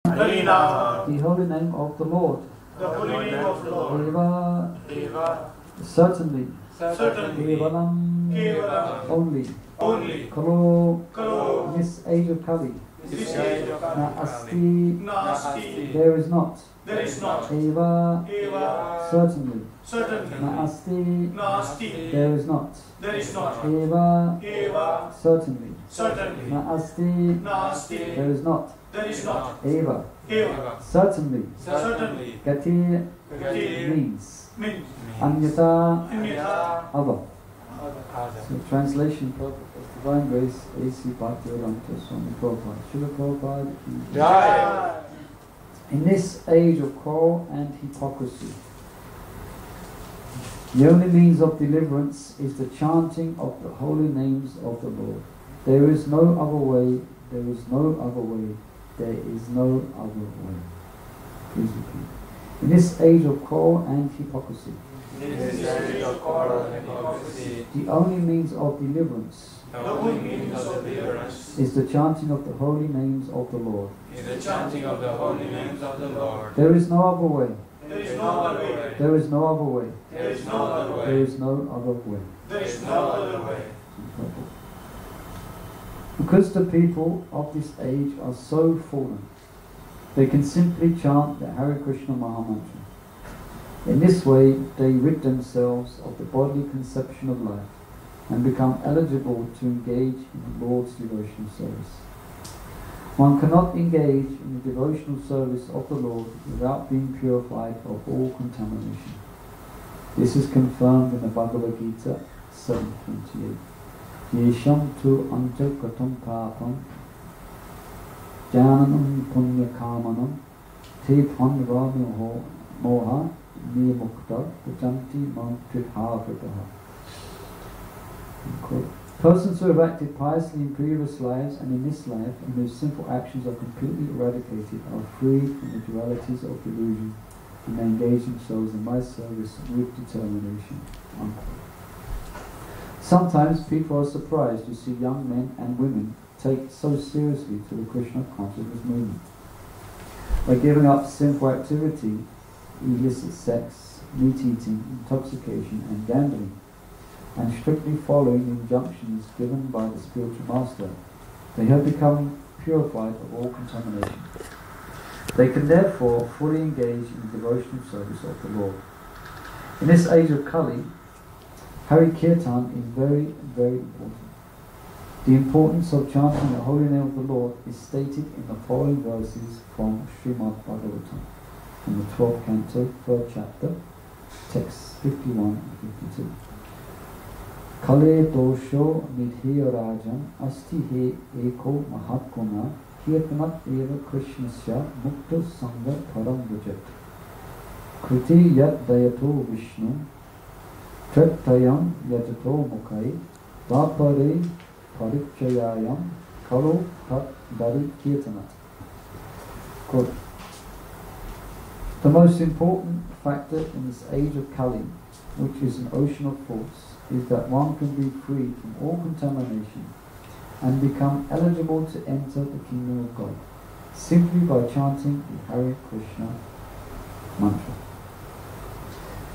The holy name of the Lord. The holy name of the Lord. Eva. Certainly. Kevalam. Only. Kalo. This age of Kali. Naasti. There is not. Eva. Certainly. Naasti. There is not. Eva. Certainly. Naasti. There is not. Eva. Certainly. Gati means. Anyata. Other. So translation of Divine Grace, A.C. Bhaktivedanta Swami Prabhupada. Srila Prabhupada. In this age of quarrel and hypocrisy, the only means of deliverance is the chanting of the holy names of the Lord. There is no other way, there is no other way, there is no other way. Please repeat. In this age of quarrel and hypocrisy, the only means of deliverance is the chanting of the holy names of the Lord. There is no other way. There is no other way. There is no other way. There is no other way. There is no other way. There is no other way. Because the people of this age are so fallen, they can simply chant the Hare Krishna Mahamantra. In this way, they rid themselves of the bodily conception of life and become eligible to engage in the Lord's devotional service. One cannot engage in the devotional service of the Lord without being purified of all contamination. This is confirmed in the Bhagavad Gita 7:28. Yesham tu anjakatam papam jananam punya kamanam te panvami moha niyamukta pujanti mantrithāvritaha. Persons who have acted piously in previous lives and in this life and whose sinful actions are completely eradicated are freed from the dualities of delusion and they engage themselves in my service with determination. Sometimes people are surprised to see young men and women take so seriously to the Krishna consciousness movement. By giving up sinful activity, illicit sex, meat eating, intoxication and gambling, and strictly following the injunctions given by the spiritual master, they have become purified of all contamination. They can therefore fully engage in the devotional service of the Lord. In this age of Kali, Hari Kirtan is very, very important. The importance of chanting the holy name of the Lord is stated in the following verses from Srimad Bhagavatam, from the 12th canto, 3rd chapter, texts 51 and 52. Kale dosho nidhe rajan asti he eko mahatguna kirtanat eva krishnasya mukta sangha param vijat. Kriti yat dayato vishnu Trettayam yatato mukai vapare parichayayam kalo tat dari kirtanat. Quote, the most important factor in this age of Kali, which is an ocean of thoughts, is that one can be freed from all contamination and become eligible to enter the kingdom of God simply by chanting the Hare Krishna mantra.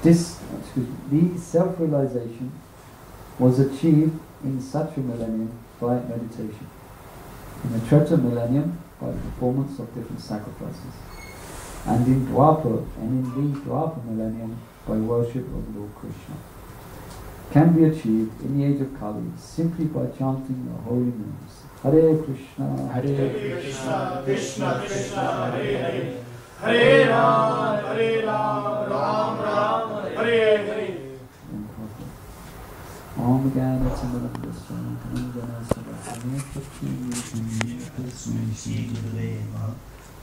The self-realization was achieved in Satya millennium by meditation, in the Treta millennium by the performance of different sacrifices, and in Dwapara and in the Dwapara millennium by worship of Lord Krishna. Can be achieved in the age of Kali simply by chanting the holy names. Hare Krishna, Krishna Krishna, Hare Hare, Hare Ram, Ram Ram, Hare Hare. Om Gana Tamaram Dasram, Anjana Sabhasana,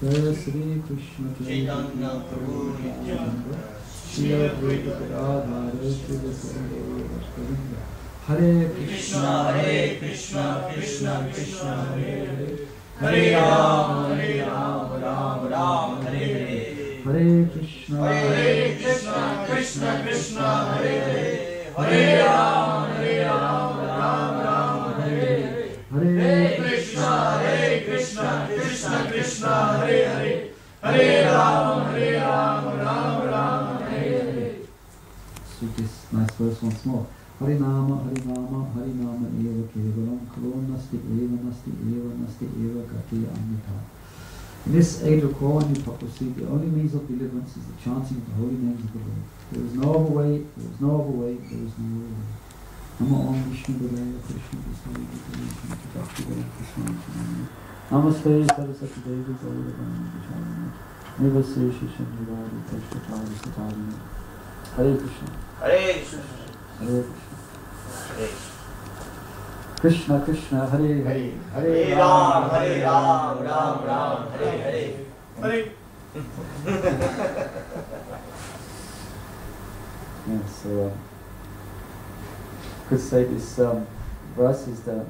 Jaya Sri Krishna Chaitanya Prabhu Nityananda, Shri Advaita Gadadhara Srivasudeva Govinda. Hare Krishna, Krishna Krishna, Hare Hare, Hare Ram, Ram Ram, Hare Hare. Hare Krishna, Krishna Krishna, Hare Hare, Hare Ram, Ram Hare Hare. Hare Krishna, Krishna Krishna, Hare Hare, Hare Rama, Hare Rama, Rama Rama, Hare Hare. Let's read this nice verse once more. Harinama, Harinama, Harinama eva kevalam kalo nasti eva gati amrita. In this age of Kro and hypocrisy, the only means of deliverance is the chanting of the holy names of the Lord. There is no other way, there is no other way, there is no other way. Nama Om Vishnu Devaya Krishna Krishna Krishna Krishna Krishna Namaste Saraswati Devi Gaurava Vijayana Nivase Shisham Nivadi Krishna Tari Satari. Hare Krishna. Hare Krishna. Hare Krishna. Hare Krishna Krishna Hare Hare Hare Ram, Hare Ram, Ram Ram, Hare Hare. Hare. Yeah, so could say this verse is the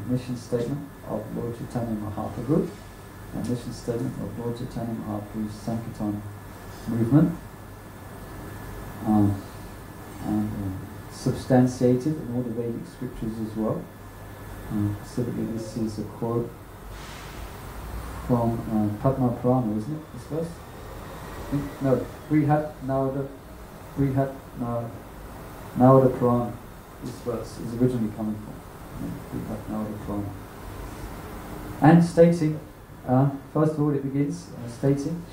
mission statement of Lord Chaitanya Mahaprabhu, a mission statement of Lord Chaitanya Mahaprabhu's Sankirtan movement, and substantiated in all the Vedic scriptures as well. Specifically, this is a quote from Padma Purana, isn't it? This verse? No, Brihat Narada Purana. This verse is originally coming from Brihat Narada Purana. And stating, first of all, it begins stating.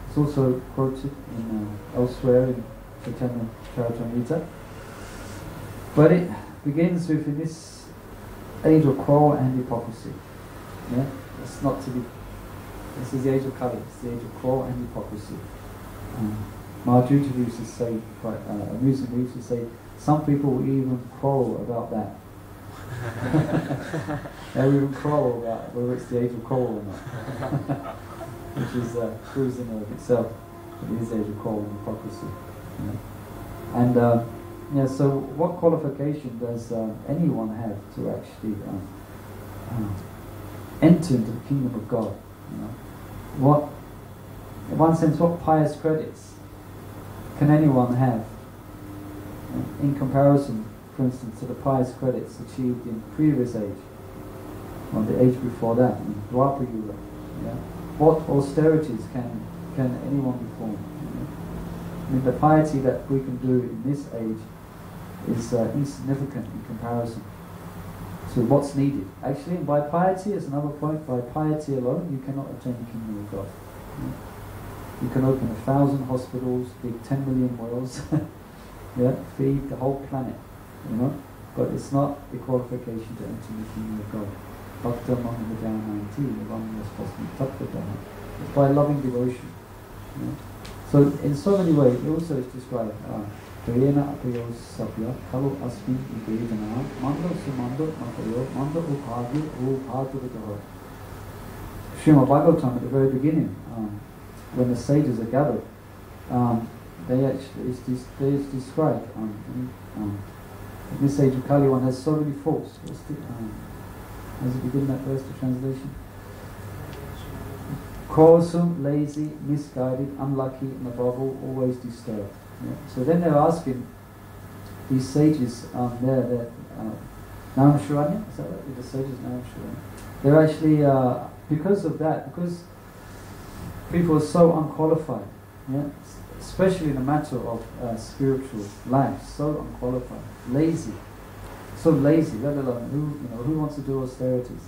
It's also quoted in elsewhere in Chaitanya Charitamrita. But it begins with, in this age of quarrel and hypocrisy. Yeah, it's not to be. This is the age of Kali. It's the age of quarrel and hypocrisy. Madhurya used to say, quite amusingly, used to say, some people will even quarrel about that. They will even quarrel about whether it's the age of quarrel or not, which is true in and of itself. It is the age of quarrel and hypocrisy. Yeah. And yeah, so what qualification does anyone have to actually enter into the kingdom of God? You know? What, in one sense, what pious credits can anyone have in comparison, for instance, to the pious credits achieved in previous age, or the age before that, in Dwapara Yuga? Yeah? What austerities can anyone perform? You know? I mean, the piety that we can do in this age is insignificant in comparison to what's needed. Actually, by piety, as another point, by piety alone, you cannot attain the kingdom of God. You can open 1,000 hospitals, dig 10 million wells, yeah, feed the whole planet, you know, but it's not the qualification to enter the kingdom of God. Bhakta It's by loving devotion. You know? So in so many ways, it also is described. Karena apayo sabya kalu asmin ikedana mando sumando matayo mando upadi upadu. Srimad Bhagavatam at the very beginning, when the sages are gathered, they actually it's described in this age of Kali one has so many faults. As it begin that verse, the translation. Quarrelsome, lazy, misguided, unlucky, and above all, always disturbed. Yeah. So then they're asking these sages, they're Narayanashranya, is that right? The sages Narayanashranya. They're actually, because of that, because people are so unqualified, yeah, especially in the matter of spiritual life, so unqualified, lazy, so lazy. Let alone who wants to do austerities?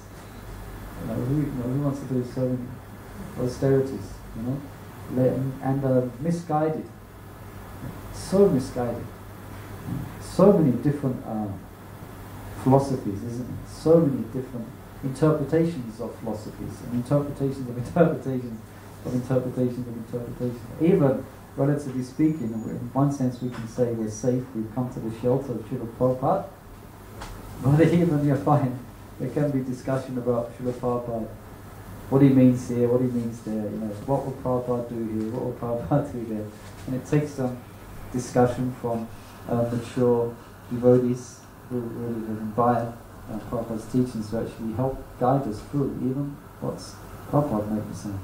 Who wants to do so many austerities? And misguided. So misguided. So many different philosophies, isn't it? So many different interpretations of philosophies and interpretations of interpretations of interpretations of interpretations. Even, relatively speaking, in one sense we can say we're safe, we've come to the shelter of Srila Prabhupada, but even you find there can be discussion about Srila Prabhupada, what he means here, what he means there, what will Prabhupada do here, what will Prabhupada do there. And it takes some discussion from mature devotees who really have imbibed Prabhupada's teachings to actually help guide us through even what's Prabhupada might be saying.